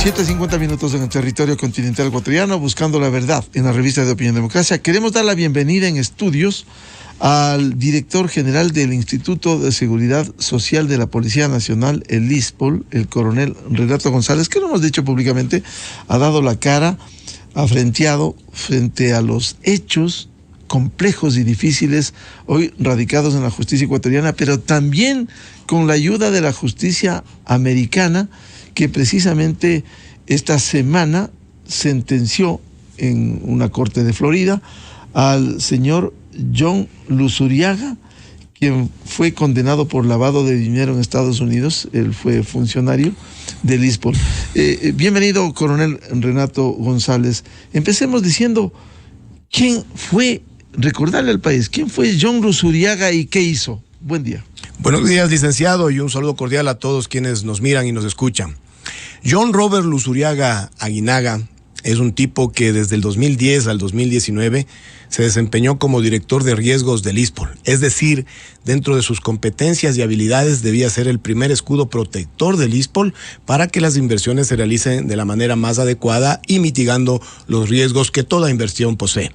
7:50 minutos en el territorio continental ecuatoriano, buscando la verdad en la revista de Opinión Democracia. Queremos dar la bienvenida en estudios al director general del Instituto de Seguridad Social de la Policía Nacional, el ISPOL, el coronel Renato González, que lo hemos dicho públicamente, ha dado la cara, ha frenteado frente a los hechos complejos y difíciles hoy radicados en la justicia ecuatoriana, pero también con la ayuda de la justicia americana, que precisamente esta semana sentenció en una corte de Florida al señor John Luzuriaga, quien fue condenado por lavado de dinero en Estados Unidos. Él fue funcionario del ISPOL. Bienvenido, coronel Renato González. Empecemos diciendo quién fue, recordarle al país, quién fue John Luzuriaga y qué hizo. Buen día. Buenos días, licenciado, y un saludo cordial a todos quienes nos miran y nos escuchan. John Robert Luzuriaga Aguinaga es un tipo que desde el 2010 al 2019 se desempeñó como director de riesgos del ISPOL. Es decir, dentro de sus competencias y habilidades debía ser el primer escudo protector del ISPOL para que las inversiones se realicen de la manera más adecuada y mitigando los riesgos que toda inversión posee.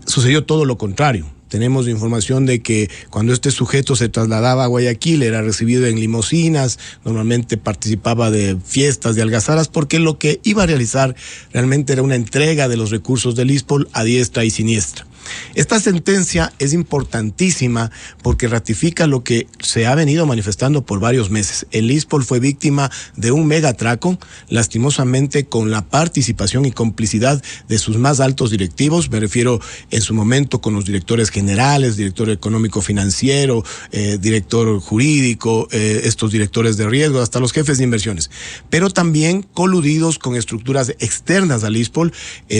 Sucedió todo lo contrario. Tenemos información de que cuando este sujeto se trasladaba a Guayaquil era recibido en limusinas, normalmente participaba de fiestas, de algazaras, porque lo que iba a realizar realmente era una entrega de los recursos del ISPOL a diestra y siniestra. Esta sentencia es importantísima porque ratifica lo que se ha venido manifestando por varios meses. El ISPOL fue víctima de un megatraco, lastimosamente con la participación y complicidad de sus más altos directivos. Me refiero en su momento con los directores generales, director económico financiero, director jurídico, estos directores de riesgo, hasta los jefes de inversiones. Pero también coludidos con estructuras externas al ISPOL,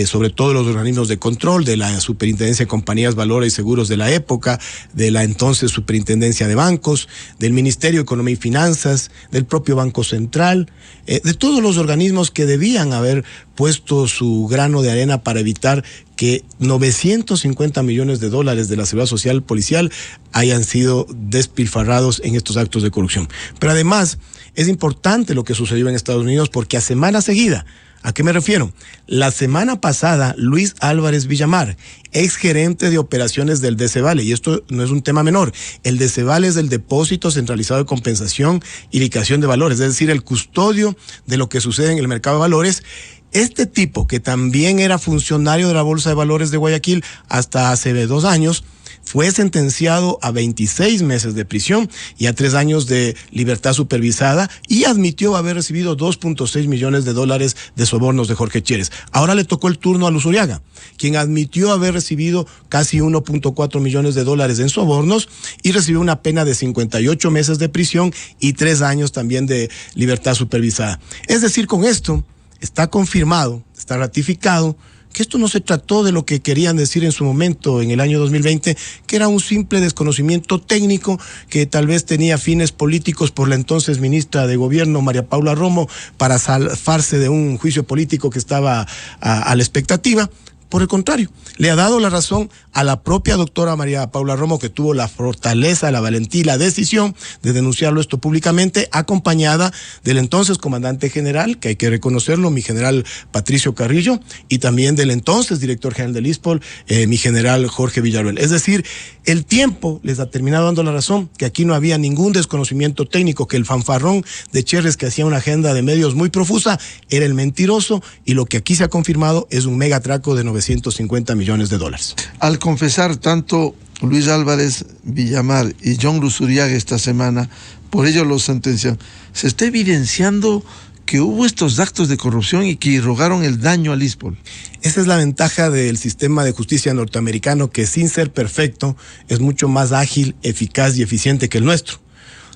sobre todo los organismos de control de la Superintendencia de Compañías, Valores y Seguros de la época, de la entonces Superintendencia de Bancos, del Ministerio de Economía y Finanzas, del propio Banco Central, de todos los organismos que debían haber puesto su grano de arena para evitar que 950 millones de dólares de la Seguridad Social Policial hayan sido despilfarrados en estos actos de corrupción. Pero además es importante lo que sucedió en Estados Unidos porque a semana seguida, ¿a qué me refiero? La semana pasada, Luis Álvarez Villamar, exgerente de operaciones del DCVALE, y esto no es un tema menor, el DCVALE es el Depósito Centralizado de Compensación y Liquidación de Valores, es decir, el custodio de lo que sucede en el mercado de valores. Este tipo, que también era funcionario de la Bolsa de Valores de Guayaquil hasta hace 2 años, fue sentenciado a 26 meses de prisión y a 3 años de libertad supervisada y admitió haber recibido 2.6 millones de dólares de sobornos de Jorge Chérez. Ahora le tocó el turno a Luzuriaga, quien admitió haber recibido casi 1.4 millones de dólares en sobornos y recibió una pena de 58 meses de prisión y 3 años también de libertad supervisada. Es decir, con esto está confirmado, está ratificado, que esto no se trató de lo que querían decir en su momento, en el año 2020, que era un simple desconocimiento técnico que tal vez tenía fines políticos por la entonces ministra de Gobierno, María Paula Romo, para zafarse de un juicio político que estaba a la expectativa. Por el contrario, le ha dado la razón a la propia doctora María Paula Romo, que tuvo la fortaleza, la valentía, la decisión de denunciarlo esto públicamente, acompañada del entonces comandante general, que hay que reconocerlo, mi general Patricio Carrillo, y también del entonces director general del ISPOL, mi general Jorge Villarruel. Es decir, el tiempo les ha terminado dando la razón, que aquí no había ningún desconocimiento técnico, que el fanfarrón de Chérez, que hacía una agenda de medios muy profusa, era el mentiroso, y lo que aquí se ha confirmado es un megatraco de 950 millones de dólares. Al confesar tanto Luis Álvarez Villamar y John Luzuriaga esta semana, por ello lo sentencian, se está evidenciando que hubo estos actos de corrupción y que irrogaron el daño al ISPOL. Esa es la ventaja del sistema de justicia norteamericano, que sin ser perfecto es mucho más ágil, eficaz y eficiente que el nuestro.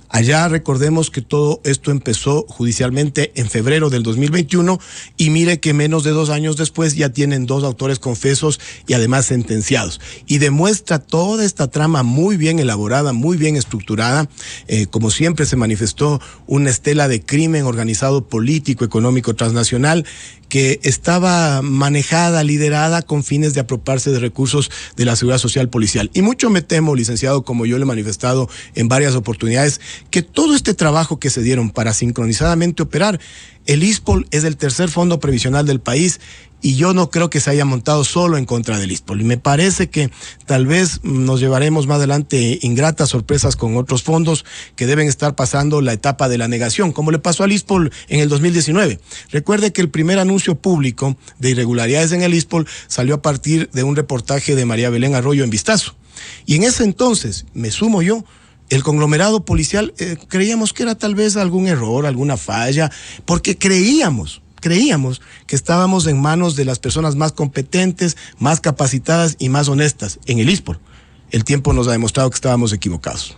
Allá recordemos que todo esto empezó judicialmente en febrero del 2021 y mire que menos de 2 años después ya tienen 2 autores confesos y además sentenciados. Y demuestra toda esta trama muy bien elaborada, muy bien estructurada. Como siempre se manifestó una estela de crimen organizado político, económico, transnacional, que estaba manejada, liderada con fines de apropiarse de recursos de la Seguridad Social Policial. Y mucho me temo, licenciado, como yo le he manifestado en varias oportunidades, que todo este trabajo que se dieron para sincronizadamente operar, el ISPOL es el tercer fondo previsional del país y yo no creo que se haya montado solo en contra del ISPOL. Y me parece que tal vez nos llevaremos más adelante ingratas sorpresas con otros fondos que deben estar pasando la etapa de la negación, como le pasó al ISPOL en el 2019. Recuerde que el primer anuncio público de irregularidades en el ISPOL salió a partir de un reportaje de María Belén Arroyo en Vistazo. Y en ese entonces, me sumo yo, el conglomerado policial creíamos que era tal vez algún error, alguna falla, porque creíamos que estábamos en manos de las personas más competentes, más capacitadas y más honestas en el ISPOL. El tiempo nos ha demostrado que estábamos equivocados.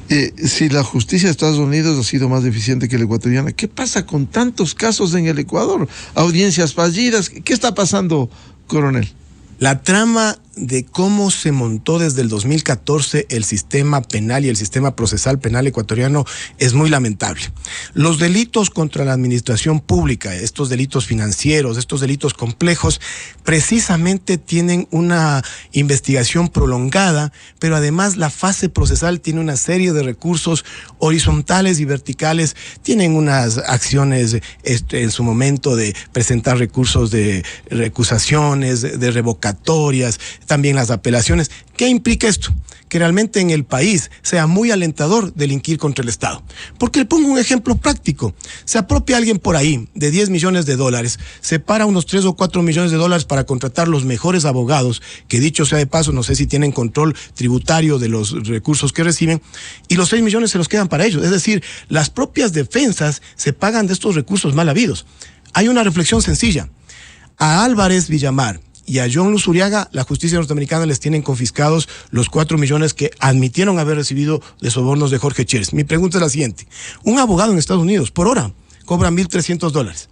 Si la justicia de Estados Unidos ha sido más eficiente que la ecuatoriana, ¿qué pasa con tantos casos en el Ecuador? Audiencias fallidas, ¿qué está pasando, coronel? La trama de cómo se montó desde el 2014 el sistema penal y el sistema procesal penal ecuatoriano es muy lamentable. Los delitos contra la administración pública, estos delitos financieros, estos delitos complejos, precisamente tienen una investigación prolongada, pero además la fase procesal tiene una serie de recursos horizontales y verticales, tienen unas acciones en su momento de presentar recursos de recusaciones, de revocatorias, también las apelaciones. ¿Qué implica esto? Que realmente en el país sea muy alentador delinquir contra el Estado. Porque le pongo un ejemplo práctico. Se apropia alguien por ahí de 10 millones de dólares, separa unos 3 o 4 millones de dólares para contratar los mejores abogados, que dicho sea de paso, no sé si tienen control tributario de los recursos que reciben, y los 6 millones se los quedan para ellos. Es decir, las propias defensas se pagan de estos recursos mal habidos. Hay una reflexión sencilla. A Álvarez Villamar y a John Luzuriaga, la justicia norteamericana les tienen confiscados los 4 millones que admitieron haber recibido de sobornos de Jorge Chérez. Mi pregunta es la siguiente. Un abogado en Estados Unidos, por hora, cobra $1,300.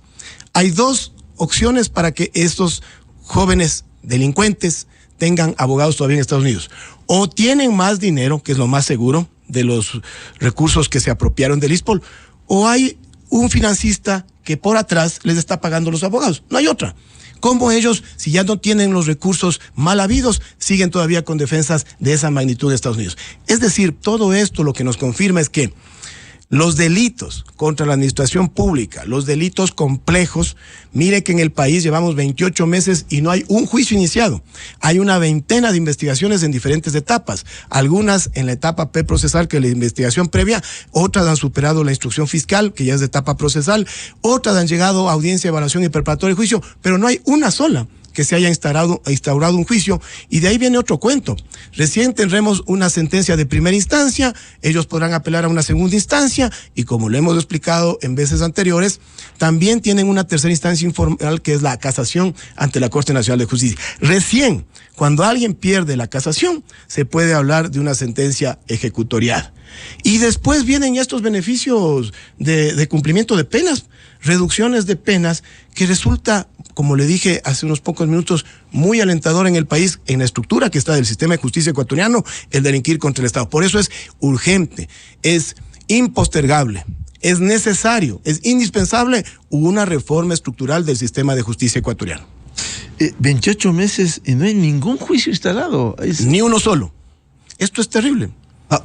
Hay dos opciones para que estos jóvenes delincuentes tengan abogados todavía en Estados Unidos. O tienen más dinero, que es lo más seguro, de los recursos que se apropiaron del ISPOL, o hay un financista que por atrás les está pagando los abogados. No hay otra. ¿Cómo ellos, si ya no tienen los recursos mal habidos, siguen todavía con defensas de esa magnitud de Estados Unidos? Es decir, todo esto lo que nos confirma es que los delitos contra la administración pública, los delitos complejos, mire que en el país llevamos 28 meses y no hay un juicio iniciado. Hay una veintena de investigaciones en diferentes etapas, algunas en la etapa preprocesal, que es la investigación previa, otras han superado la instrucción fiscal, que ya es de etapa procesal, otras han llegado a audiencia, evaluación y preparatoria de juicio, pero no hay una sola que se haya instaurado un juicio, y de ahí viene otro cuento. Recién tendremos una sentencia de primera instancia, ellos podrán apelar a una segunda instancia, y como lo hemos explicado en veces anteriores, también tienen una tercera instancia informal, que es la casación ante la Corte Nacional de Justicia. Recién, cuando alguien pierde la casación, se puede hablar de una sentencia ejecutorial. Y después vienen estos beneficios de cumplimiento de penas, reducciones de penas, que resulta, como le dije hace unos pocos minutos, muy alentador en el país, en la estructura que está del sistema de justicia ecuatoriano, el delinquir contra el Estado. Por eso es urgente, es impostergable, es necesario, es indispensable una reforma estructural del sistema de justicia ecuatoriano. 28 meses y no hay ningún juicio instalado. Ni uno solo. Esto es terrible.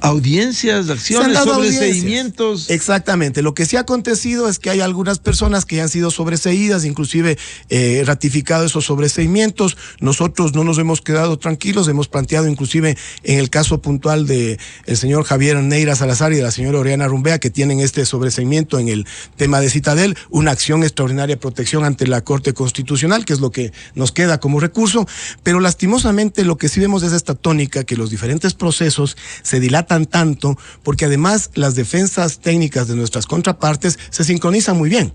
Audiencias, acciones, sobreseimientos. Exactamente. Lo que sí ha acontecido es que hay algunas personas que ya han sido sobreseídas, inclusive ratificado esos sobreseimientos. Nosotros no nos hemos quedado tranquilos, hemos planteado inclusive en el caso puntual de el señor Javier Neira Salazar y de la señora Oriana Rumbea, que tienen este sobreseimiento en el tema de Citadel, una acción extraordinaria de protección ante la Corte Constitucional, que es lo que nos queda como recurso. Pero lastimosamente lo que sí vemos es esta tónica, que los diferentes procesos se dilatan tanto, porque además las defensas técnicas de nuestras contrapartes se sincronizan muy bien.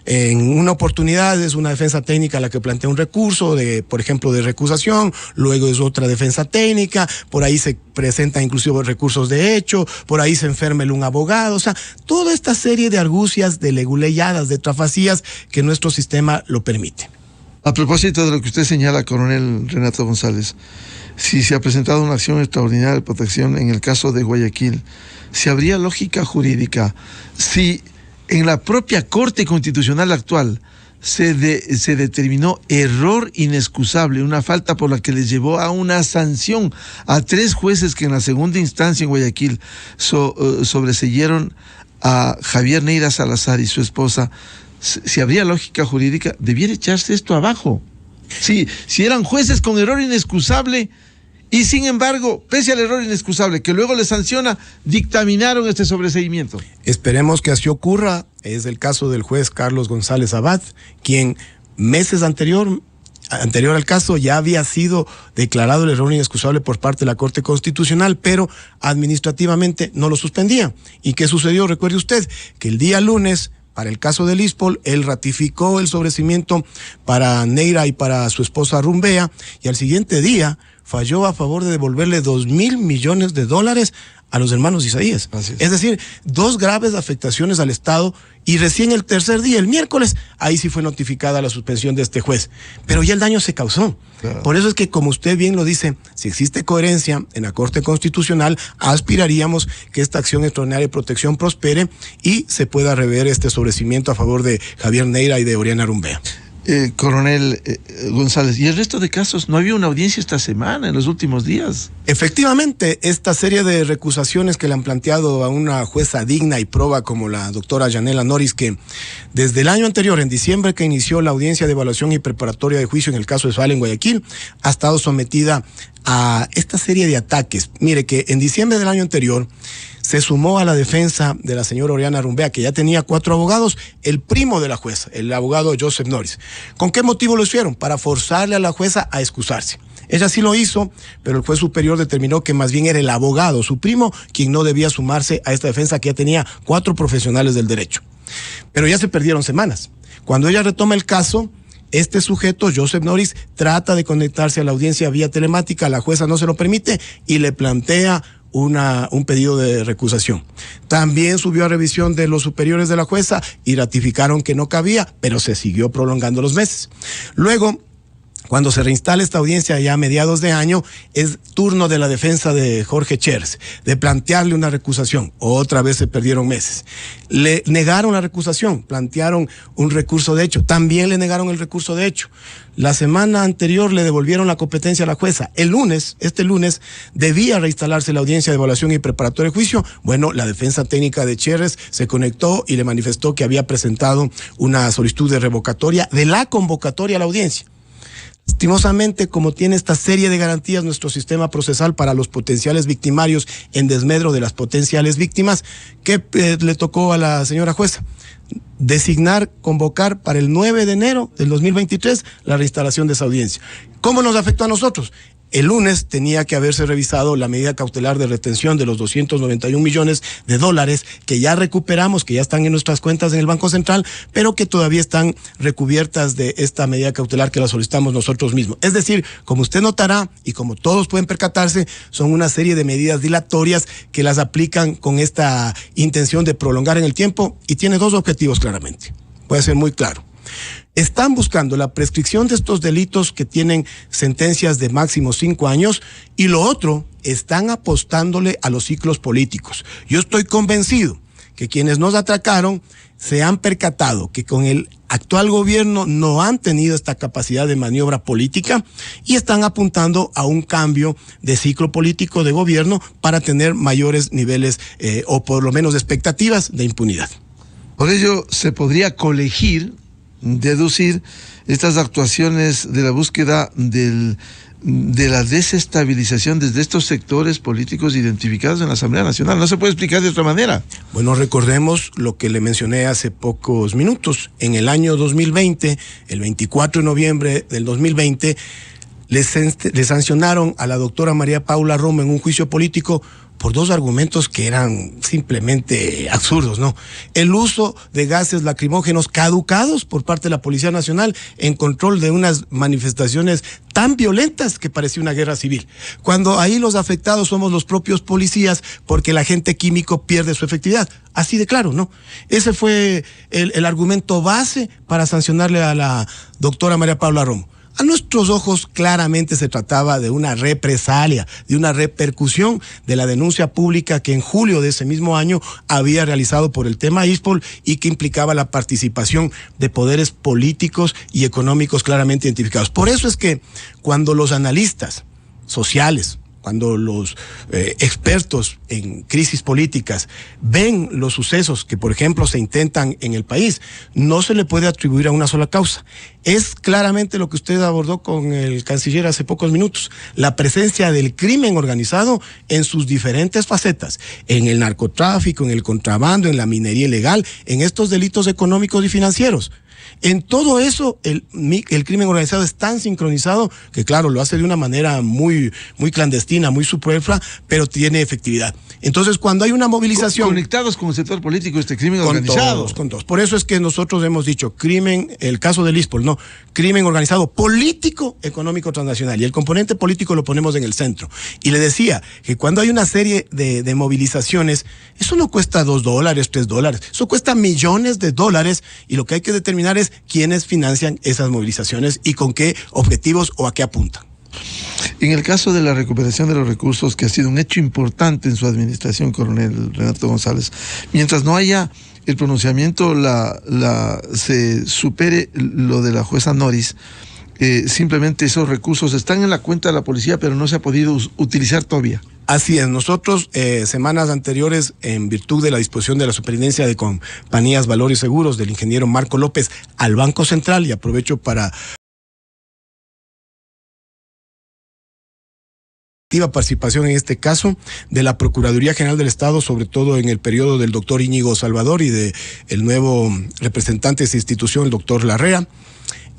En una oportunidad es una defensa técnica la que plantea un recurso, por ejemplo, de recusación, luego es otra defensa técnica, por ahí se presentan inclusive recursos de hecho, por ahí se enferma un abogado, o sea, toda esta serie de argucias, de leguleyadas, de trafacías que nuestro sistema lo permite. A propósito de lo que usted señala, coronel Renato González, si se ha presentado una acción extraordinaria de protección en el caso de Guayaquil, si habría lógica jurídica, si en la propia Corte Constitucional actual se determinó error inexcusable, una falta por la que les llevó a una sanción a 3 jueces que en la segunda instancia en Guayaquil sobreseyeron a Javier Neira Salazar y su esposa. Si habría lógica jurídica, debiera echarse esto abajo. Si eran jueces con error inexcusable y sin embargo, pese al error inexcusable que luego les sanciona, dictaminaron este sobreseimiento. Esperemos que así ocurra. Es el caso del juez Carlos González Abad, quien meses anterior al caso ya había sido declarado el error inexcusable por parte de la Corte Constitucional, pero administrativamente no lo suspendía. ¿Y qué sucedió? Recuerde usted que el día lunes, para el caso del ISPOL, él ratificó el sobreseimiento para Neira y para su esposa Rumbea, y al siguiente día falló a favor de devolverle $2.000 millones a los hermanos Isaías. Es decir, 2 graves afectaciones al Estado, y recién el tercer día, el miércoles, ahí sí fue notificada la suspensión de este juez. Pero ya el daño se causó. Claro. Por eso es que, como usted bien lo dice, si existe coherencia en la Corte Constitucional, aspiraríamos que esta acción extraordinaria de protección prospere y se pueda rever este sobreseimiento a favor de Javier Neira y de Oriana Rumbea. Coronel González, ¿y el resto de casos? ¿No había una audiencia esta semana, en los últimos días? Efectivamente, esta serie de recusaciones que le han planteado a una jueza digna y proba como la doctora Yanela Noris, que desde el año anterior, en diciembre, que inició la audiencia de evaluación y preparatoria de juicio en el caso de Sval en Guayaquil, ha estado sometida a esta serie de ataques. Mire que en diciembre del año anterior se sumó a la defensa de la señora Oriana Rumbea, que ya tenía 4 abogados, el primo de la jueza, el abogado Joseph Noris. ¿Con qué motivo lo hicieron? Para forzarle a la jueza a excusarse. Ella sí lo hizo, pero el juez superior determinó que más bien era el abogado, su primo, quien no debía sumarse a esta defensa, que ya tenía 4 profesionales del derecho. Pero ya se perdieron semanas. Cuando ella retoma el caso, este sujeto, Joseph Noris, trata de conectarse a la audiencia vía telemática, la jueza no se lo permite y le plantea un pedido de recusación. También subió a revisión de los superiores de la jueza y ratificaron que no cabía, pero se siguió prolongando los meses. Luego, cuando se reinstala esta audiencia ya a mediados de año, es turno de la defensa de Jorge Chers de plantearle una recusación. Otra vez se perdieron meses. Le negaron la recusación, plantearon un recurso de hecho. También le negaron el recurso de hecho. La semana anterior le devolvieron la competencia a la jueza. Este lunes, debía reinstalarse la audiencia de evaluación y preparatoria de juicio. Bueno, la defensa técnica de Chers se conectó y le manifestó que había presentado una solicitud de revocatoria de la convocatoria a la audiencia. Lastimosamente, como tiene esta serie de garantías nuestro sistema procesal para los potenciales victimarios en desmedro de las potenciales víctimas, ¿qué le tocó a la señora jueza? Convocar para el 9 de enero del 2023 la reinstalación de esa audiencia. ¿Cómo nos afectó a nosotros? El lunes tenía que haberse revisado la medida cautelar de retención de los $291 millones que ya recuperamos, que ya están en nuestras cuentas en el Banco Central, pero que todavía están recubiertas de esta medida cautelar que la solicitamos nosotros mismos. Es decir, como usted notará y como todos pueden percatarse, son una serie de medidas dilatorias que las aplican con esta intención de prolongar en el tiempo, y tiene 2 objetivos claramente. Puede ser muy claro. Están buscando la prescripción de estos delitos que tienen sentencias de máximo 5 años, y lo otro, están apostándole a los ciclos políticos. Yo estoy convencido que quienes nos atracaron se han percatado que con el actual gobierno no han tenido esta capacidad de maniobra política y están apuntando a un cambio de ciclo político de gobierno para tener mayores niveles o por lo menos expectativas de impunidad. Por ello se podría deducir estas actuaciones de la búsqueda de la desestabilización desde estos sectores políticos identificados en la Asamblea Nacional. No se puede explicar de otra manera. Bueno, recordemos lo que le mencioné hace pocos minutos. En el año 2020, el 24 de noviembre del 2020, le sancionaron a la doctora María Paula Romo en un juicio político por 2 argumentos que eran simplemente absurdos, ¿no? El uso de gases lacrimógenos caducados por parte de la Policía Nacional en control de unas manifestaciones tan violentas que parecía una guerra civil, cuando ahí los afectados somos los propios policías, porque el agente químico pierde su efectividad. Así de claro, ¿no? Ese fue el argumento base para sancionarle a la doctora María Paula Romo. A nuestros ojos claramente se trataba de una represalia, de una repercusión de la denuncia pública que en julio de ese mismo año había realizado por el tema ISPOL y que implicaba la participación de poderes políticos y económicos claramente identificados. Por eso es que cuando los analistas sociales, cuando los expertos en crisis políticas ven los sucesos que, por ejemplo, se intentan en el país, no se le puede atribuir a una sola causa. Es claramente lo que usted abordó con el canciller hace pocos minutos, la presencia del crimen organizado en sus diferentes facetas, en el narcotráfico, en el contrabando, en la minería ilegal, en estos delitos económicos y financieros. En todo eso, el crimen organizado es tan sincronizado que, claro, lo hace de una manera muy clandestina, muy superflua, pero tiene efectividad. Entonces, cuando hay una movilización... Conectados con el sector político, este crimen organizado. Con todos. Por eso es que nosotros hemos dicho crimen, el caso del ISPOL, no, crimen organizado político, económico, transnacional. Y el componente político lo ponemos en el centro. Y le decía que cuando hay una serie de movilizaciones, eso no cuesta $2, $3, eso cuesta millones de dólares, y lo que hay que determinar es quiénes financian esas movilizaciones y con qué objetivos o a qué apuntan. En el caso de la recuperación de los recursos, que ha sido un hecho importante en su administración, coronel Renato González, mientras no haya el pronunciamiento, se supere lo de la jueza Noris, simplemente esos recursos están en la cuenta de la policía, pero no se ha podido utilizar todavía. Así es, nosotros semanas anteriores, en virtud de la disposición de la Superintendencia de Compañías, Valores y Seguros del ingeniero Marco López al Banco Central, y aprovecho para activa participación en este caso de la Procuraduría General del Estado, sobre todo en el periodo del doctor Íñigo Salvador y de el nuevo representante de esta institución, el doctor Larrea.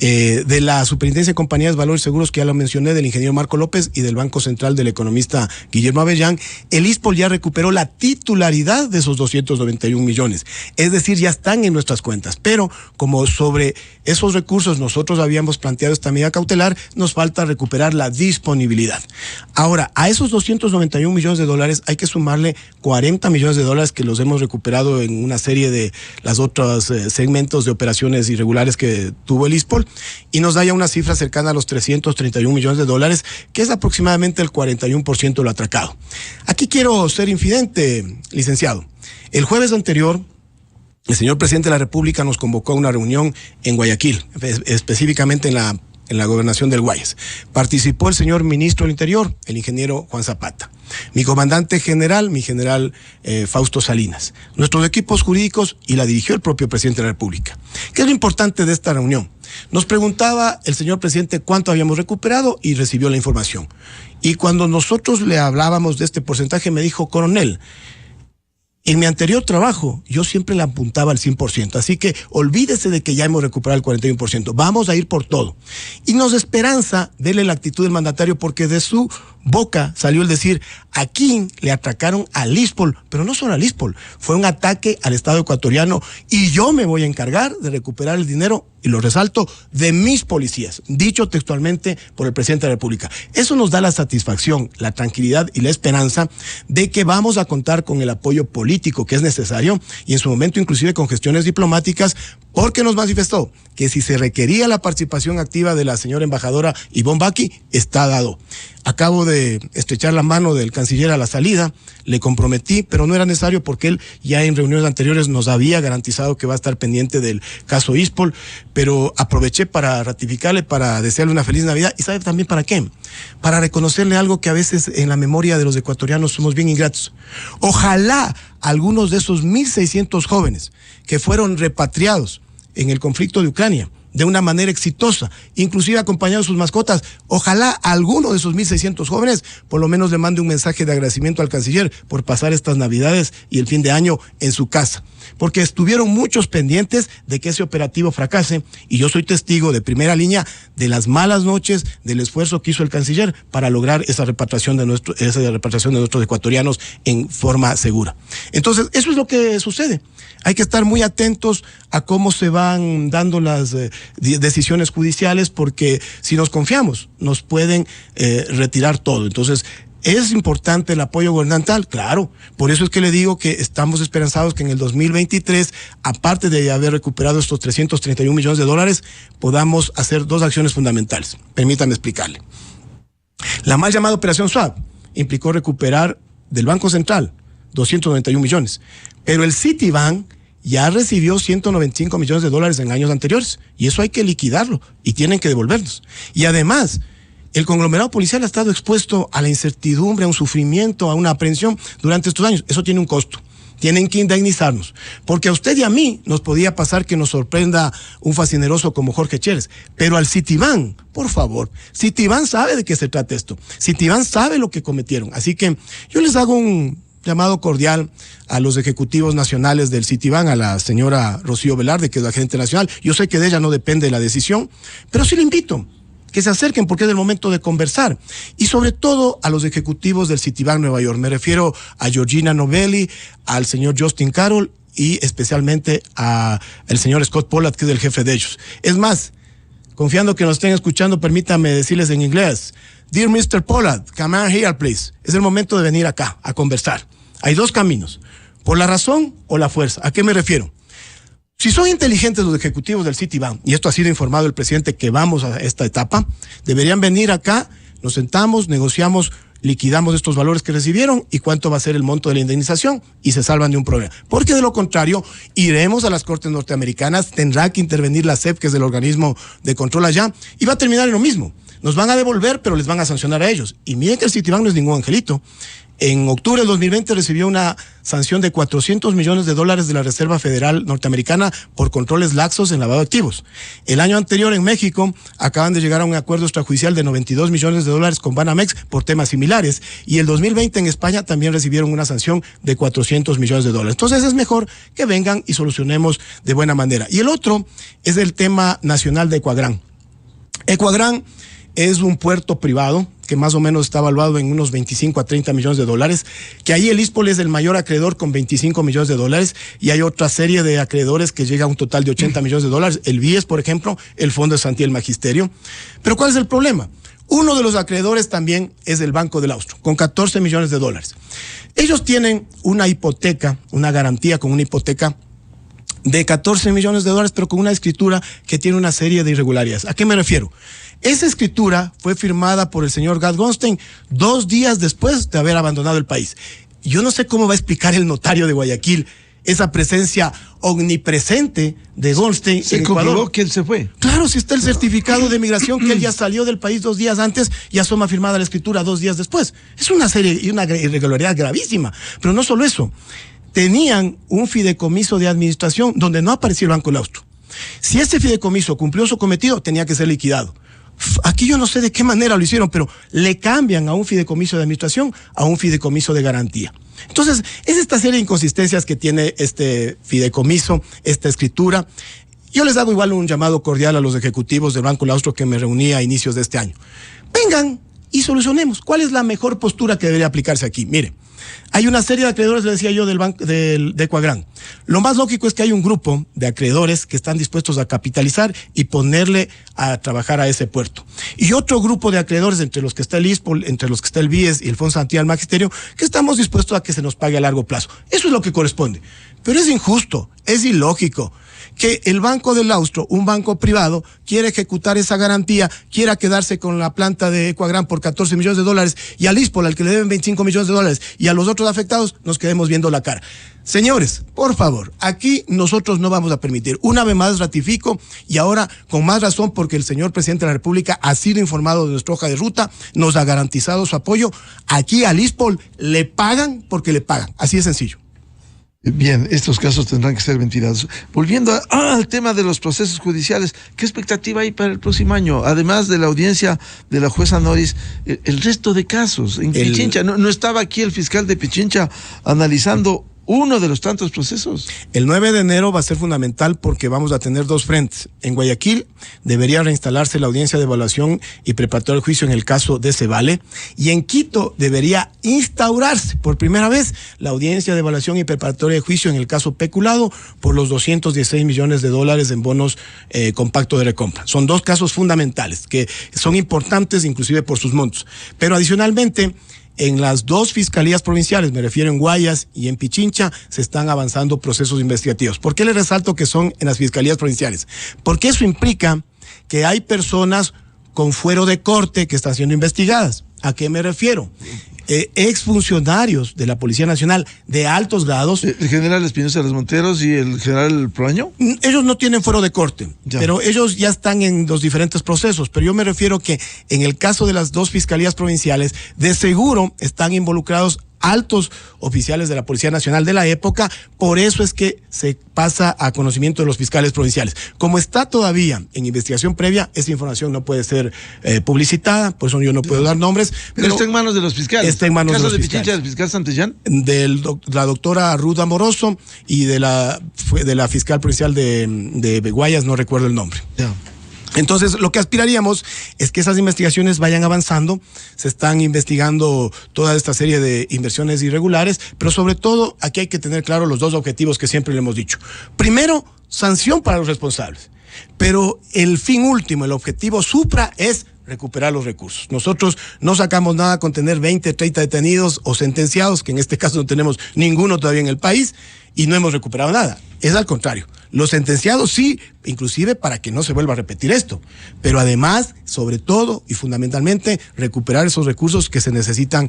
De la Superintendencia de Compañías, Valores y Seguros, que ya lo mencioné, del ingeniero Marco López, y del Banco Central del economista Guillermo Avellán, el ISPOL ya recuperó la titularidad de esos 291 millones. Es decir, ya están en nuestras cuentas. Pero como sobre esos recursos nosotros habíamos planteado esta medida cautelar, nos falta recuperar la disponibilidad. Ahora, a esos 291 millones de dólares hay que sumarle 40 millones de dólares que los hemos recuperado en una serie de las otros segmentos de operaciones irregulares que tuvo el ISPOL, y nos da ya una cifra cercana a los 331 millones de dólares, que es aproximadamente el 41% de lo atracado. Aquí quiero ser infidente, licenciado. El jueves anterior, el señor presidente de la República nos convocó a una reunión en Guayaquil, específicamente en la gobernación del Guayas. Participó el señor ministro del Interior, el ingeniero Juan Zapata, mi comandante general, mi general Fausto Salinas, nuestros equipos jurídicos, y la dirigió el propio presidente de la República. ¿Qué es lo importante de esta reunión? Nos preguntaba el señor presidente cuánto habíamos recuperado y recibió la información. Y cuando nosotros le hablábamos de este porcentaje, me dijo: coronel, en mi anterior trabajo, yo siempre le apuntaba al 100%, así que olvídese de que ya hemos recuperado el 41%, vamos a ir por todo. Y nos esperanza verle la actitud del mandatario, porque de su boca salió el decir: aquí le atacaron al ISPOL, pero no solo al ISPOL, fue un ataque al Estado ecuatoriano, y yo me voy a encargar de recuperar el dinero, y lo resalto, de mis policías, dicho textualmente por el presidente de la República. Eso nos da la satisfacción, la tranquilidad y la esperanza de que vamos a contar con el apoyo político que es necesario, y en su momento inclusive con gestiones diplomáticas, porque nos manifestó que si se requería la participación activa de la señora embajadora Ivonne Baki, está dado. Acabo de estrechar la mano del canciller a la salida, le comprometí, pero no era necesario, porque él ya en reuniones anteriores nos había garantizado que va a estar pendiente del caso ISPOL, pero aproveché para ratificarle, para desearle una feliz Navidad, y ¿sabe también para qué? Para reconocerle algo que a veces en la memoria de los ecuatorianos somos bien ingratos. Ojalá algunos de esos 1.600 jóvenes que fueron repatriados en el conflicto de Ucrania de una manera exitosa, inclusive acompañados de sus mascotas, ojalá alguno de esos 1.600 jóvenes por lo menos le mande un mensaje de agradecimiento al canciller por pasar estas Navidades y el fin de año en su casa, porque estuvieron muchos pendientes de que ese operativo fracase, y yo soy testigo de primera línea de las malas noches, del esfuerzo que hizo el canciller para lograr esa repatriación de nuestros ecuatorianos en forma segura. Entonces, eso es lo que sucede. Hay que estar muy atentos a cómo se van dando las decisiones judiciales, porque si nos confiamos, nos pueden retirar todo. Entonces, ¿Es importante el apoyo gubernamental? Claro, por eso es que le digo que estamos esperanzados que en el 2023, aparte de haber recuperado estos 331 millones de dólares, podamos hacer dos acciones fundamentales. Permítame explicarle. La mal llamada Operación Swap implicó recuperar del Banco Central 291 millones, pero el Citibank ya recibió 195 millones de dólares en años anteriores, y eso hay que liquidarlo, y tienen que devolvernos. Y además, el conglomerado policial ha estado expuesto a la incertidumbre, a un sufrimiento, a una aprehensión durante estos años. Eso tiene un costo. Tienen que indemnizarnos. Porque a usted y a mí nos podía pasar que nos sorprenda un fascineroso como Jorge Chérez. Pero al Citibank, por favor, Citibank sabe de qué se trata esto. Citibank sabe lo que cometieron. Así que yo les hago un llamado cordial a los ejecutivos nacionales del Citibank, a la señora Rocío Velarde, que es la gerente nacional. Yo sé que de ella no depende la decisión, pero sí le invito que se acerquen porque es el momento de conversar. Y sobre todo a los ejecutivos del Citibank Nueva York. Me refiero a Georgina Novelli, al señor Justin Carroll y especialmente al señor Scott Pollard, que es el jefe de ellos. Es más, confiando que nos estén escuchando, permítame decirles en inglés: Dear Mr. Pollard, come on here, please. Es el momento de venir acá a conversar. Hay dos caminos: por la razón o la fuerza. ¿A qué me refiero? Si son inteligentes los ejecutivos del Citibank, y esto ha sido informado el presidente que vamos a esta etapa, deberían venir acá, nos sentamos, negociamos, liquidamos estos valores que recibieron y cuánto va a ser el monto de la indemnización y se salvan de un problema. Porque de lo contrario, iremos a las cortes norteamericanas, tendrá que intervenir la SEP, que es el organismo de control allá, y va a terminar en lo mismo. Nos van a devolver, pero les van a sancionar a ellos. Y miren que el Citibank no es ningún angelito. En octubre del 2020 recibió una sanción de 400 millones de dólares de la Reserva Federal norteamericana por controles laxos en lavado de activos. El año anterior en México acaban de llegar a un acuerdo extrajudicial de 92 millones de dólares con Banamex por temas similares. Y el 2020 en España también recibieron una sanción de 400 millones de dólares. Entonces es mejor que vengan y solucionemos de buena manera. Y el otro es el tema nacional de Ecuagrán. Ecuagrán es un puerto privado que más o menos está evaluado en unos 25 a 30 millones de dólares, que ahí el ISPOL es el mayor acreedor con 25 millones de dólares, y hay otra serie de acreedores que llega a un total de 80 millones de dólares, el BIES, por ejemplo, el Fondo de Santía del Magisterio. Pero ¿cuál es el problema? Uno de los acreedores también es el Banco del Austro, con 14 millones de dólares. Ellos tienen una hipoteca, una garantía con una hipoteca de 14 millones de dólares, pero con una escritura que tiene una serie de irregularidades. ¿A qué me refiero? Esa escritura fue firmada por el señor Gad Gonstein 2 días después de haber abandonado el país. Yo no sé cómo va a explicar el notario de Guayaquil esa presencia omnipresente de Gonstein en Ecuador. ¿Se comprobó que él se fue? Claro, si está el certificado de migración que él ya salió del país 2 días antes y asoma firmada la escritura 2 días después. Es una serie y una irregularidad gravísima. Pero no solo eso. Tenían un fideicomiso de administración donde no aparecía el Banco del Austro. Si ese fideicomiso cumplió su cometido, tenía que ser liquidado. Aquí yo no sé de qué manera lo hicieron, pero le cambian a un fideicomiso de administración a un fideicomiso de garantía. Entonces, es esta serie de inconsistencias que tiene este fideicomiso, esta escritura. Yo les hago igual un llamado cordial a los ejecutivos del Banco del Austro que me reuní a inicios de este año. Vengan y solucionemos. ¿Cuál es la mejor postura que debería aplicarse aquí? Mire, hay una serie de acreedores, le decía yo, de Ecuagrán. Lo más lógico es que hay un grupo de acreedores que están dispuestos a capitalizar y ponerle a trabajar a ese puerto. Y otro grupo de acreedores, entre los que está el ISPOL, entre los que está el BIES y el Fondo Santía del Magisterio, que estamos dispuestos a que se nos pague a largo plazo. Eso es lo que corresponde. Pero es injusto, es ilógico que el Banco del Austro, un banco privado, quiera ejecutar esa garantía, quiera quedarse con la planta de Ecuagrán por 14 millones de dólares y al ISPOL, al que le deben 25 millones de dólares, y a los otros afectados nos quedemos viendo la cara. Señores, por favor, aquí nosotros no vamos a permitir. Una vez más ratifico, y ahora con más razón porque el señor presidente de la República ha sido informado de nuestra hoja de ruta, nos ha garantizado su apoyo. Aquí al ISPOL le pagan porque le pagan. Así de sencillo. Bien, estos casos tendrán que ser ventilados. Volviendo al tema de los procesos judiciales, ¿qué expectativa hay para el próximo año? Además de la audiencia de la jueza Noris, el resto de casos en Pichincha. ¿No estaba aquí el fiscal de Pichincha analizando uno de los tantos procesos? El 9 de enero va a ser fundamental porque vamos a tener 2 frentes. En Guayaquil debería reinstalarse la audiencia de evaluación y preparatoria del juicio en el caso de Cebale, y en Quito debería instaurarse por primera vez la audiencia de evaluación y preparatoria de juicio en el caso peculado por los 216 millones de dólares en bonos con pacto de recompra. Son 2 casos fundamentales que son importantes inclusive por sus montos. Pero adicionalmente, en las dos fiscalías provinciales, me refiero en Guayas y en Pichincha, se están avanzando procesos investigativos. ¿Por qué les resalto que son en las fiscalías provinciales? Porque eso implica que hay personas con fuero de corte que están siendo investigadas. ¿A qué me refiero? Exfuncionarios de la Policía Nacional de altos grados. ¿El general Espinosa de los Monteros y el general Proaño? Ellos no tienen fuero de corte, pero ellos ya están en los diferentes procesos. Pero yo me refiero que en el caso de las dos fiscalías provinciales, de seguro están involucrados altos oficiales de la Policía Nacional de la época, por eso es que se pasa a conocimiento de los fiscales provinciales. Como está todavía en investigación previa, esa información no puede ser publicitada, por eso yo no puedo dar nombres. Pero está en manos de los fiscales. Está en manos de los fiscales. Pichincha, del fiscal Santillán? La doctora Ruth Amoroso y de la fiscal provincial de Guayas, no recuerdo el nombre. Ya. Entonces, lo que aspiraríamos es que esas investigaciones vayan avanzando. Se están investigando toda esta serie de inversiones irregulares, pero sobre todo aquí hay que tener claro los dos objetivos que siempre le hemos dicho. Primero, sanción para los responsables, pero el fin último, el objetivo supra es recuperar los recursos. Nosotros no sacamos nada con tener 20, 30 detenidos o sentenciados, que en este caso no tenemos ninguno todavía en el país, y no hemos recuperado nada. Es al contrario. Los sentenciados sí, inclusive para que no se vuelva a repetir esto, pero además, sobre todo y fundamentalmente, recuperar esos recursos que se necesitan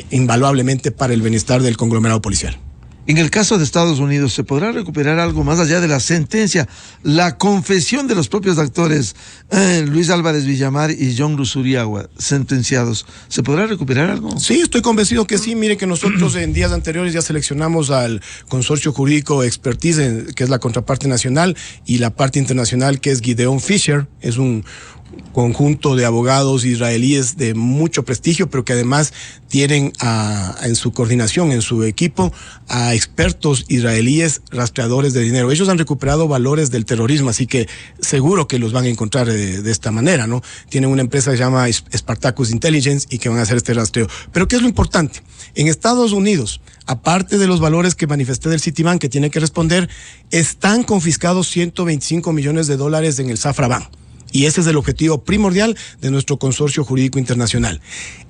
invaluablemente para el bienestar del conglomerado policial. En el caso de Estados Unidos, ¿se podrá recuperar algo más allá de la sentencia? La confesión de los propios actores Luis Álvarez Villamar y John Luzuriaga, sentenciados, ¿se podrá recuperar algo? Sí, estoy convencido que sí. Mire que nosotros en días anteriores ya seleccionamos al consorcio jurídico Expertise, que es la contraparte nacional, y la parte internacional, que es Gideon Fisher. Es un conjunto de abogados israelíes de mucho prestigio, pero que además tienen en su coordinación, en su equipo, a expertos israelíes rastreadores de dinero. Ellos han recuperado valores del terrorismo, así que seguro que los van a encontrar de esta manera, ¿no? Tienen una empresa que se llama Spartacus Intelligence y que van a hacer este rastreo. Pero ¿qué es lo importante? En Estados Unidos, aparte de los valores que manifesté del Citibank que tiene que responder, están confiscados 125 millones de dólares en el Safra Bank. Y ese es el objetivo primordial de nuestro consorcio jurídico internacional.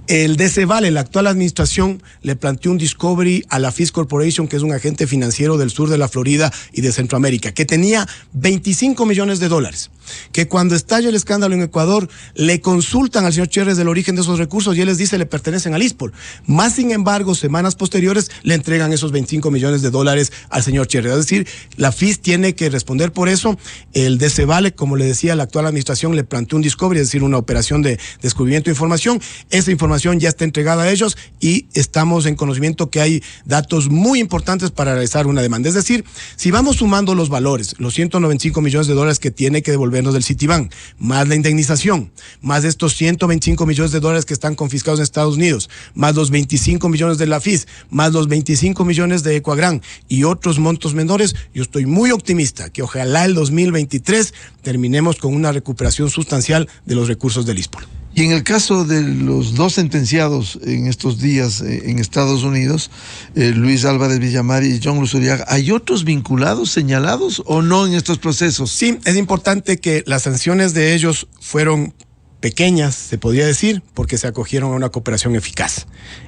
El DCVAL, la actual administración, le planteó un discovery a la Fish Corporation, que es un agente financiero del sur de la Florida y de Centroamérica, que tenía 25 millones de dólares. Que cuando estalla el escándalo en Ecuador, le consultan al señor Cherres del origen de esos recursos y él les dice le pertenecen al ISPOL. Más sin embargo, semanas posteriores le entregan esos 25 millones de dólares al señor Cherres. Es decir, la FIS tiene que responder por eso. El DCVAL, como le decía, la actual administración le planteó un discovery, es decir, una operación de descubrimiento de información. Esa información ya está entregada a ellos y estamos en conocimiento que hay datos muy importantes para realizar una demanda. Es decir, si vamos sumando los valores, los 195 millones de dólares que tiene que devolvernos del Citibank, más la indemnización, más estos 125 millones de dólares que están confiscados en Estados Unidos, más los 25 millones de la FIS, más los 25 millones de Ecuagran y otros montos menores, yo estoy muy optimista que ojalá el 2023 terminemos con una recuperación sustancial de los recursos del ISPOL. Y en el caso de los dos sentenciados en estos días en Estados Unidos, Luis Álvarez Villamar y John Luzuriaga, ¿hay otros vinculados, señalados o no en estos procesos? Sí, es importante que las sanciones de ellos fueron pequeñas, se podría decir, porque se acogieron a una cooperación eficaz.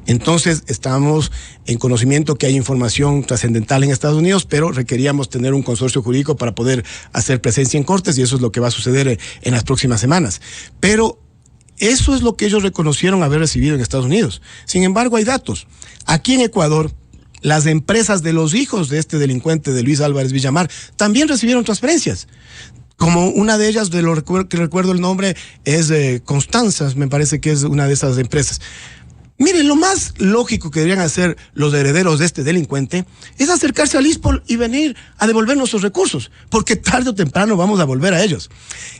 Entonces, estamos en conocimiento que hay información trascendental en Estados Unidos, pero requeríamos tener un consorcio jurídico para poder hacer presencia en cortes y eso es lo que va a suceder en las próximas semanas. Pero eso es lo que ellos reconocieron haber recibido en Estados Unidos. Sin embargo, hay datos. Aquí en Ecuador, las empresas de los hijos de este delincuente, de Luis Álvarez Villamar, también recibieron transferencias. Como una de ellas, de lo que recuerdo el nombre, es Constanzas, me parece que es una de esas empresas. Miren, lo más lógico que deberían hacer los herederos de este delincuente es acercarse al ISPOL y venir a devolvernos sus recursos, porque tarde o temprano vamos a volver a ellos.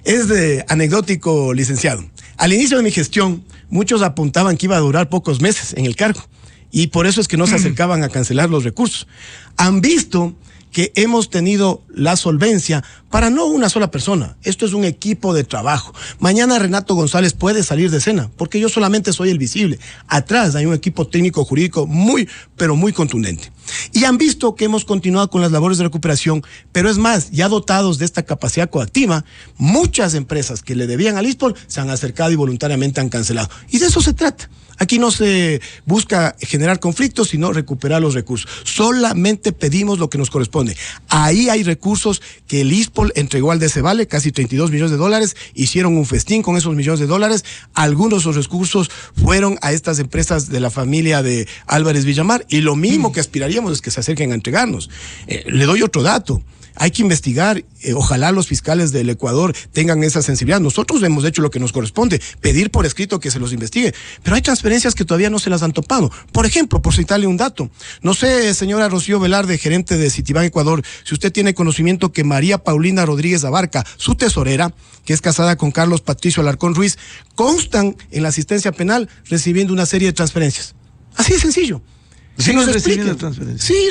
Es anecdótico, licenciado. Al inicio de mi gestión, muchos apuntaban que iba a durar pocos meses en el cargo, y por eso es que no se acercaban a cancelar los recursos. Han visto que hemos tenido la solvencia para no una sola persona. Esto es un equipo de trabajo. Mañana Renato González puede salir de escena, porque yo solamente soy el visible. Atrás hay un equipo técnico jurídico muy, pero muy contundente. Y han visto que hemos continuado con las labores de recuperación, pero es más, ya dotados de esta capacidad coactiva, muchas empresas que le debían al ISPOL se han acercado y voluntariamente han cancelado. Y de eso se trata. Aquí no se busca generar conflictos, sino recuperar los recursos. Solamente pedimos lo que nos corresponde. Ahí hay recursos que el ISPOL entregó al DCVALE, casi 32 millones de dólares, hicieron un festín con esos millones de dólares. Algunos de esos recursos fueron a estas empresas de la familia de Álvarez Villamar, y lo mismo que aspiraríamos es que se acerquen a entregarnos. Le doy otro dato. Hay que investigar, ojalá los fiscales del Ecuador tengan esa sensibilidad. Nosotros hemos hecho lo que nos corresponde, pedir por escrito que se los investigue, pero hay transferencias que todavía no se las han topado. Por ejemplo, por citarle un dato, no sé, señora Rocío Velarde, gerente de Citibank Ecuador, si usted tiene conocimiento que María Paulina Rodríguez Abarca, su tesorera, que es casada con Carlos Patricio Alarcón Ruiz, constan en la asistencia penal recibiendo una serie de transferencias. Así de sencillo. Sí,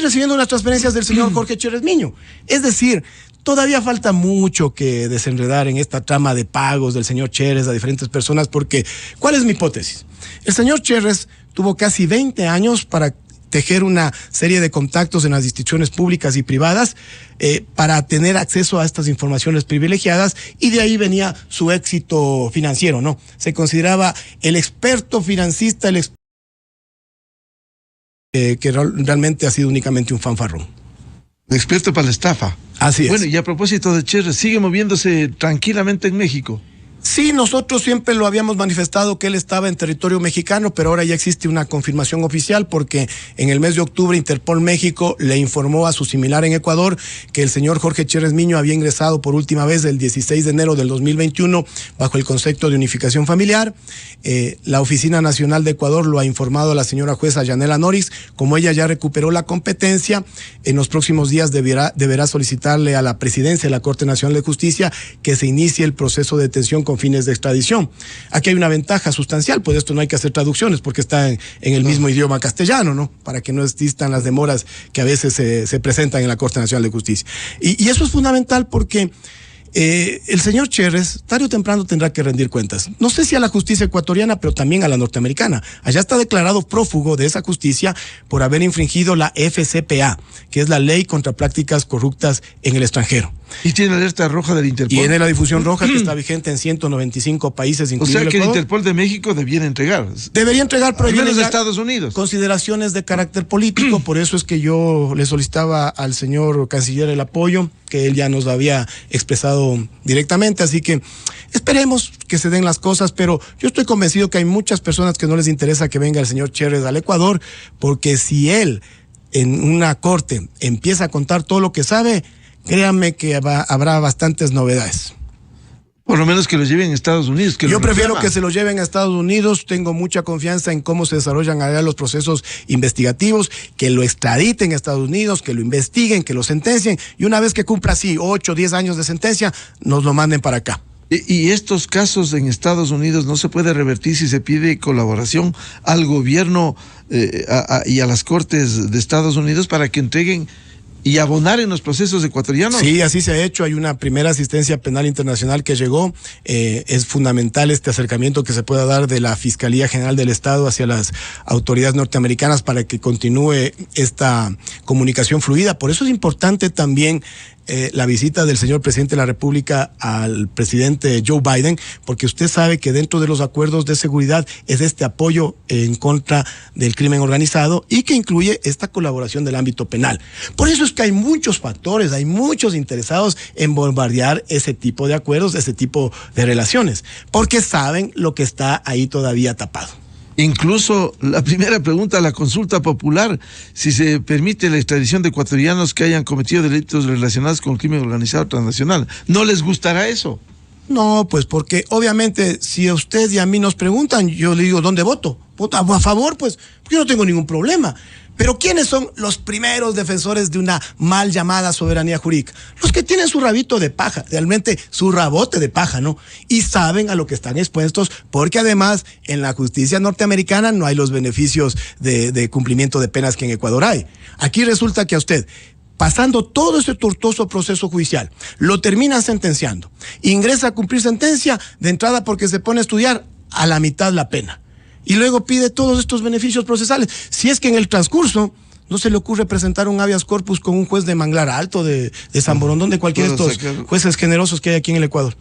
recibiendo unas transferencias del señor Jorge Cherres Miño. Es decir, todavía falta mucho que desenredar en esta trama de pagos del señor Cherres a diferentes personas, porque ¿cuál es mi hipótesis? El señor Cherres tuvo casi 20 años para tejer una serie de contactos en las instituciones públicas y privadas para tener acceso a estas informaciones privilegiadas, y de ahí venía su éxito financiero, ¿no? Se consideraba el experto financista, que realmente ha sido únicamente un fanfarrón. Experto para la estafa. Así es. Bueno, y a propósito de Cherres, ¿sigue moviéndose tranquilamente en México? Sí, nosotros siempre lo habíamos manifestado que él estaba en territorio mexicano, pero ahora ya existe una confirmación oficial, porque en el mes de octubre Interpol México le informó a su similar en Ecuador que el señor Jorge Cherres Miño había ingresado por última vez el 16 de enero del 2021 bajo el concepto de unificación familiar. La Oficina Nacional de Ecuador lo ha informado a la señora jueza Yanela Norix. Como ella ya recuperó la competencia, en los próximos días deberá solicitarle a la presidencia de la Corte Nacional de Justicia que se inicie el proceso de detención con fines de extradición. Aquí hay una ventaja sustancial, pues esto no hay que hacer traducciones porque está en el mismo idioma castellano, ¿no? Para que no existan las demoras que a veces se presentan en la Corte Nacional de Justicia. Y eso es fundamental porque el señor Cherres, tarde o temprano, tendrá que rendir cuentas. No sé si a la justicia ecuatoriana, pero también a la norteamericana. Allá está declarado prófugo de esa justicia por haber infringido la FCPA, que es la ley contra prácticas corruptas en el extranjero. ¿Y tiene alerta roja del Interpol? Tiene la difusión roja que está vigente en 195 países, incluido o sea que el Ecuador. Interpol de México debiera entregar. Debería entregar, pero menos de Estados Unidos. Consideraciones de carácter político, por eso es que yo le solicitaba al señor canciller el apoyo, que él ya nos lo había expresado directamente, así que esperemos que se den las cosas, pero yo estoy convencido que hay muchas personas que no les interesa que venga el señor Cherres al Ecuador, porque si él en una corte empieza a contar todo lo que sabe, créanme que habrá bastantes novedades. Por lo menos que lo lleven a Estados Unidos. Yo prefiero que se lo lleven a Estados Unidos. Tengo mucha confianza en cómo se desarrollan allá los procesos investigativos, que lo extraditen a Estados Unidos, que lo investiguen, que lo sentencien, y una vez que cumpla así 8 o 10 años de sentencia, nos lo manden para acá. Y estos casos en Estados Unidos no se puede revertir si se pide colaboración al gobierno y a las cortes de Estados Unidos para que entreguen y abonar en los procesos ecuatorianos. Sí, así se ha hecho. Hay una primera asistencia penal internacional que llegó. Es fundamental este acercamiento que se pueda dar de la Fiscalía General del Estado hacia las autoridades norteamericanas para que continúe esta comunicación fluida. Por eso es importante también la visita del señor presidente de la República al presidente Joe Biden, porque usted sabe que dentro de los acuerdos de seguridad es este apoyo en contra del crimen organizado y que incluye esta colaboración del ámbito penal. Por eso es que hay muchos factores, hay muchos interesados en bombardear ese tipo de acuerdos, ese tipo de relaciones, porque saben lo que está ahí todavía tapado. Incluso la primera pregunta, la consulta popular, si se permite la extradición de ecuatorianos que hayan cometido delitos relacionados con el crimen organizado transnacional. ¿No les gustará eso? No, pues porque obviamente si a usted y a mí nos preguntan, yo le digo, ¿dónde voto? ¿Voto a favor? Pues yo no tengo ningún problema. Pero ¿quiénes son los primeros defensores de una mal llamada soberanía jurídica? Los que tienen su rabito de paja, realmente su rabote de paja, ¿no? Y saben a lo que están expuestos, porque además en la justicia norteamericana no hay los beneficios de cumplimiento de penas que en Ecuador hay. Aquí resulta que a usted, pasando todo ese tortuoso proceso judicial, lo terminan sentenciando, ingresa a cumplir sentencia de entrada porque se pone a estudiar a la mitad la pena. Y luego pide todos estos beneficios procesales. Si es que en el transcurso no se le ocurre presentar un habeas corpus con un juez de Manglar Alto, de San Borondón, de cualquiera de estos jueces generosos que hay aquí en el Ecuador.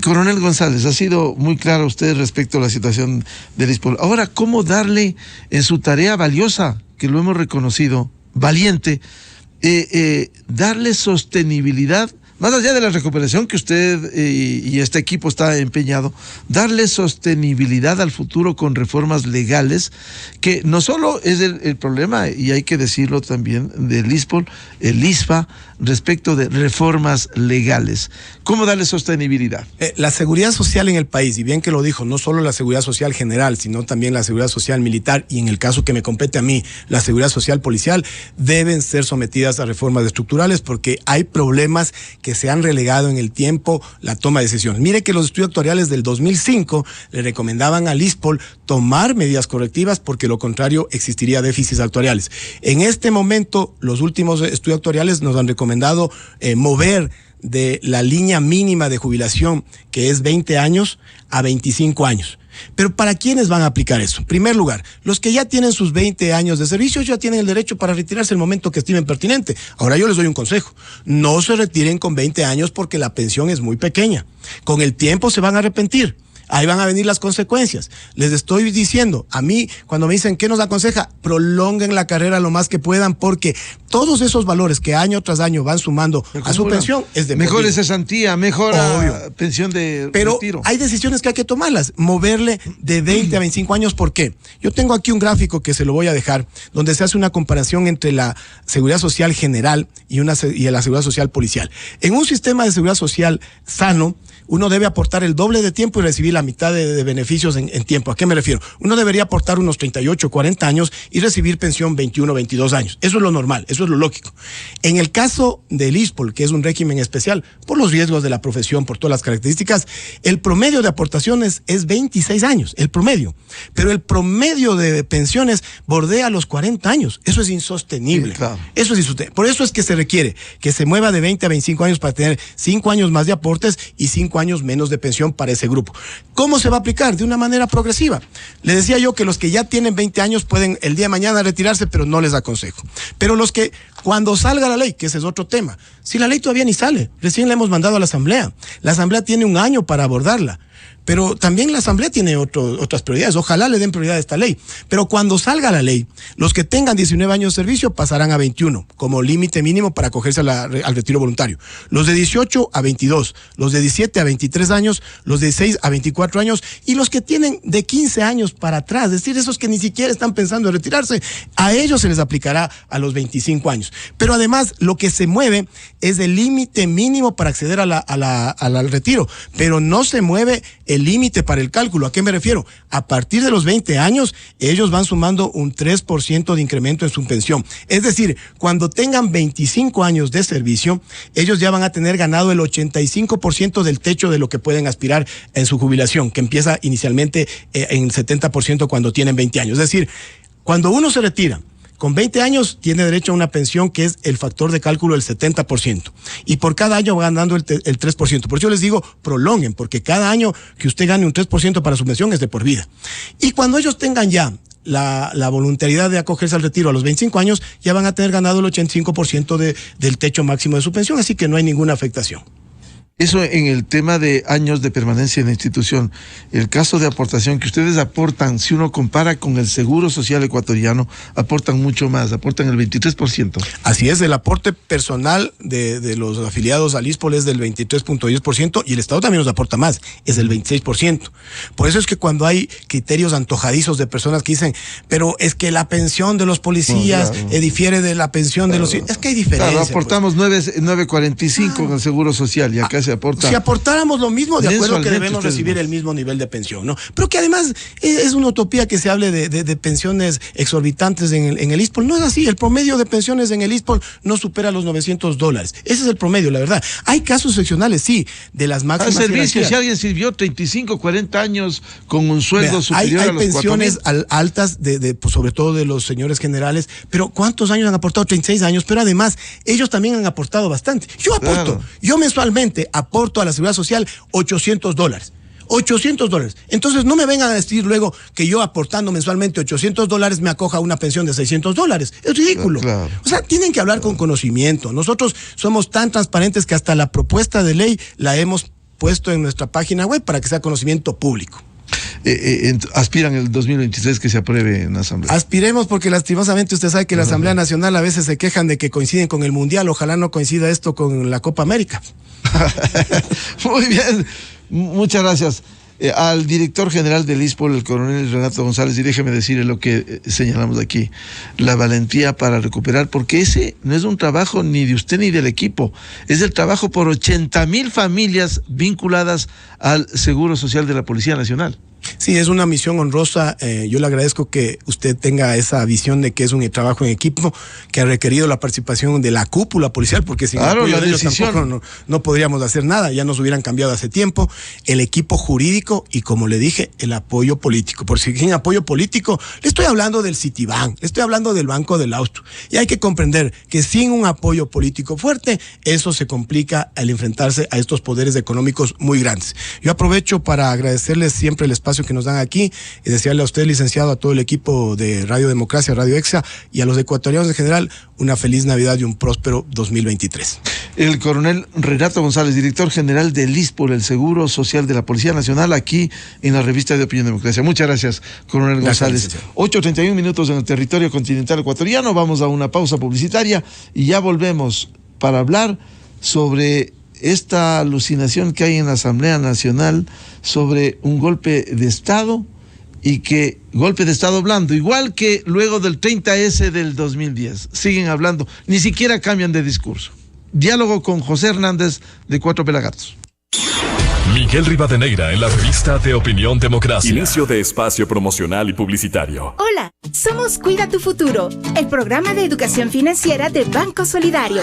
Coronel González, ha sido muy claro usted respecto a la situación del ISPOL. Ahora, ¿cómo darle en su tarea valiosa, que lo hemos reconocido, valiente, darle sostenibilidad, más allá de la recuperación que usted y este equipo está empeñado, darle sostenibilidad al futuro con reformas legales, que no solo es el problema, y hay que decirlo también, del ISPOL, el ISPA, respecto de reformas legales? ¿Cómo darle sostenibilidad? La seguridad social en el país, y bien que lo dijo, no solo la seguridad social general, sino también la seguridad social militar, y en el caso que me compete a mí, la seguridad social policial, deben ser sometidas a reformas estructurales porque hay problemas que se han relegado en el tiempo la toma de decisiones. Mire que los estudios actuariales del 2005 le recomendaban al ISPOL tomar medidas correctivas porque lo contrario existiría déficits actuariales. En este momento, los últimos estudios actuariales nos han recomendado mover de la línea mínima de jubilación, que es 20 años, a 25 años. Pero ¿para quiénes van a aplicar eso? En primer lugar, los que ya tienen sus 20 años de servicio ya tienen el derecho para retirarse el momento que estimen pertinente. Ahora yo les doy un consejo: no se retiren con 20 años porque la pensión es muy pequeña. Con el tiempo se van a arrepentir. Ahí van a venir las consecuencias. Les estoy diciendo, a mí, cuando me dicen, ¿qué nos aconseja? Prolonguen la carrera lo más que puedan, porque todos esos valores que año tras año van sumando a su pensión es de mejor cesantía, mejor pensión de retiro. Pero hay decisiones que hay que tomarlas. Moverle de 20 a 25 años, ¿por qué? Yo tengo aquí un gráfico que se lo voy a dejar, donde se hace una comparación entre la seguridad social general y la seguridad social policial. En un sistema de seguridad social sano, uno debe aportar el doble de tiempo y recibir la mitad de beneficios en tiempo. ¿A qué me refiero? Uno debería aportar unos 38, 40 años y recibir pensión 21, 22 años. Eso es lo normal, eso es lo lógico. En el caso del ISPOL, que es un régimen especial, por los riesgos de la profesión, por todas las características, el promedio de aportaciones es 26 años, el promedio. Pero el promedio de pensiones bordea los 40 años. Eso es insostenible. Sí, claro. Eso es insostenible. Por eso es que se requiere que se mueva de 20 a 25 años para tener 5 años más de aportes y 5 años menos de pensión para ese grupo. ¿Cómo se va a aplicar? De una manera progresiva. Le decía yo que los que ya tienen 20 años pueden el día de mañana retirarse, pero no les aconsejo. Pero los que, cuando salga la ley, que ese es otro tema, si la ley todavía ni sale, recién la hemos mandado a la Asamblea tiene un año para abordarla. Pero también la Asamblea tiene otras prioridades. Ojalá le den prioridad a esta ley. Pero cuando salga la ley, los que tengan 19 años de servicio pasarán a 21 como límite mínimo para acogerse al retiro voluntario. Los de 18 a 22, los de 17 a 23 años, los de 16 a 24 años y los que tienen de 15 años para atrás, es decir, esos que ni siquiera están pensando en retirarse, a ellos se les aplicará a los 25 años. Pero además, lo que se mueve es el límite mínimo para acceder al retiro, pero no se mueve el límite para el cálculo. ¿A qué me refiero? A partir de los 20 años, ellos van sumando un 3% de incremento en su pensión. Es decir, cuando tengan 25 años de servicio, ellos ya van a tener ganado el 85% del techo de lo que pueden aspirar en su jubilación, que empieza inicialmente en el 70% cuando tienen 20 años. Es decir, cuando uno se retira con 20 años, tiene derecho a una pensión que es el factor de cálculo del 70%. Y por cada año va ganando el 3%. Por eso yo les digo, prolonguen, porque cada año que usted gane un 3% para su pensión es de por vida. Y cuando ellos tengan ya la voluntariedad de acogerse al retiro a los 25 años, ya van a tener ganado el 85% del techo máximo de su pensión, así que no hay ninguna afectación. Eso en el tema de años de permanencia en la institución. El caso de aportación que ustedes aportan, si uno compara con el Seguro Social ecuatoriano, aportan mucho más, aportan el 23%. Así es, el aporte personal de los afiliados al ISPOL es del 23.10% y el Estado también nos aporta más, es del 26%. Por eso es que cuando hay criterios antojadizos de personas que dicen, pero es que la pensión de los policías difiere de la pensión de los... Es que hay diferencia. Claro, aportamos 9.45 en el Seguro Social y acá es se aporta. Si aportáramos lo mismo, de acuerdo que debemos recibir no. el mismo nivel de pensión, ¿no? Pero que además es una utopía que se hable de pensiones exorbitantes en el ISPOL. No es así. El promedio de pensiones en el ISPOL no supera los $900. Ese es el promedio, la verdad. Hay casos excepcionales, sí, de las máximas servicio, si alguien sirvió 35, 40 años con un sueldo superior a los 4,000. Hay pensiones altas, pues, sobre todo de los señores generales, pero ¿cuántos años han aportado? 36 años, pero además ellos también han aportado bastante. Yo aporto, claro. Yo mensualmente aporto a la Seguridad Social $800. $800. Entonces no me vengan a decir luego que yo aportando mensualmente $800 me acoja a una pensión de $600. Es ridículo. Claro. O sea, tienen que hablar con conocimiento. Nosotros somos tan transparentes que hasta la propuesta de ley la hemos puesto en nuestra página web para que sea conocimiento público. Aspiran el 2023 que se apruebe en la Asamblea. Aspiremos, porque lastimosamente usted sabe que la Asamblea Nacional a veces se quejan de que coinciden con el Mundial. Ojalá no coincida esto con la Copa América. Muy bien, muchas gracias. Al director general del ISPOL, el coronel Renato González, y déjeme decirle lo que señalamos aquí, la valentía para recuperar, porque ese no es un trabajo ni de usted ni del equipo, es el trabajo por 80,000 familias vinculadas al Seguro Social de la Policía Nacional. Sí, es una misión honrosa. Yo le agradezco que usted tenga esa visión de que es un trabajo en equipo que ha requerido la participación de la cúpula policial, porque sin claro, apoyo la de ellos decisión. tampoco no podríamos hacer nada, ya nos hubieran cambiado hace tiempo. El equipo jurídico y, como le dije, el apoyo político. Por si sin apoyo político, le estoy hablando del Citibank, le estoy hablando del Banco del Austro. Y hay que comprender que sin un apoyo político fuerte, eso se complica al enfrentarse a estos poderes económicos muy grandes. Yo aprovecho para agradecerles siempre el espacio que nos dan aquí y desearle a usted, licenciado, a todo el equipo de Radio Democracia, Radio Exa, y a los ecuatorianos en general una feliz Navidad y un próspero 2023. El coronel Renato González, director general del ISPOL, el Seguro Social de la Policía Nacional, aquí en la revista de Opinión Democracia. Muchas gracias, coronel González. 8:31 minutos en el territorio continental ecuatoriano. Vamos a una pausa publicitaria y ya volvemos para hablar sobre esta alucinación que hay en la Asamblea Nacional sobre un golpe de Estado, y que golpe de Estado blando, igual que luego del 30S del 2010. Siguen hablando, ni siquiera cambian de discurso. Diálogo con José Hernández de Cuatro Pelagatos. Miguel Rivadeneira en la revista de Opinión Democracia. Inicio de espacio promocional y publicitario. Hola, somos Cuida tu Futuro, el programa de educación financiera de Banco Solidario.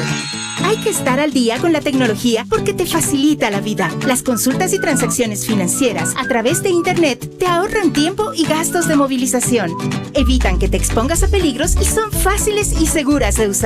Hay que estar al día con la tecnología porque te facilita la vida. Las consultas y transacciones financieras a través de Internet te ahorran tiempo y gastos de movilización. Evitan que te expongas a peligros y son fáciles y seguras de usar.